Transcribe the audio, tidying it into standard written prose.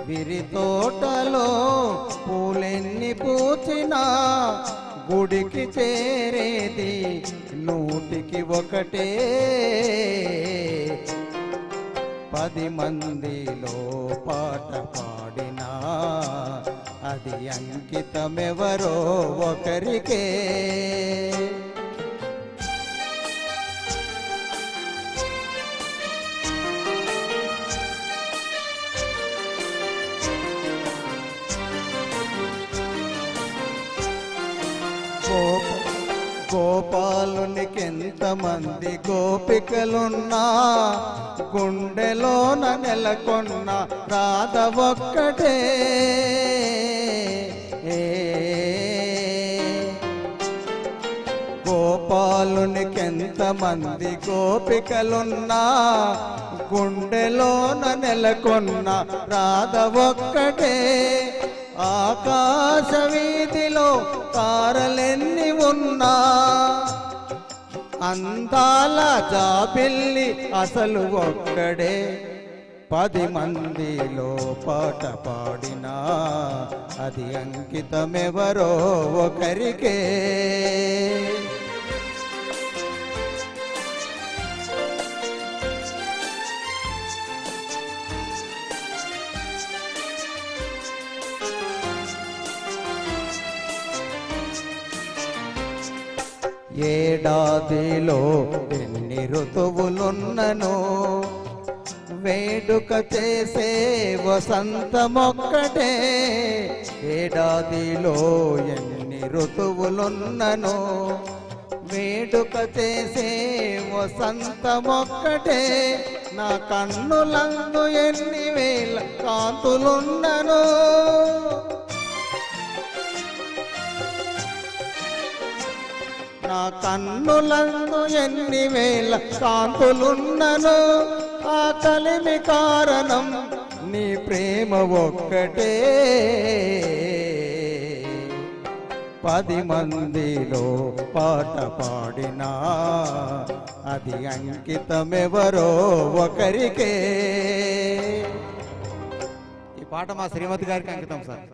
విరి తోటలో పూలెన్ని పూచినా గుడికి చేరేది నూటికి ఒకటే. 10 మందిలో పాట పాడినా అది అంకితమెవరో ఒకరికే. గోపాలునికెంతమంది గోపికలున్నా గుండెలోన నెలకొన్న రాధ ఒక్కటే. గోపాలునికెంతమంది గోపికలున్నా గుండెలోన నెలకొన్న రాధ ఒక్కటే. ఆకాశ వీధిలో తారలెన్ని ఉన్నా అందాల జాబిల్లి అసలు ఒక్కడే. 10 మందిలో పాట పాడినా అది అంకితమెవరో ఒకరికే. ఏడాదిలో ఎన్ని ఋతువులున్నను వేడుక చేసే వసంతమొక్కటే. ఏడాదిలో ఎన్ని ఋతువులున్నను వేడుక చేసే వసంతమొక్కటే. నా కన్నులందు ఎన్ని వేల కాంతులున్నను నా కన్నులందు ఎన్ని వేల కాంతులున్నను ఆ కలిమి కారణం నీ ప్రేమ ఒక్కటే. 10 మందిలో పాట పాడినా అది అంకితమెవరో ఒకరికే. ఈ పాట మా శ్రీమతి గారికి అంకితం సార్.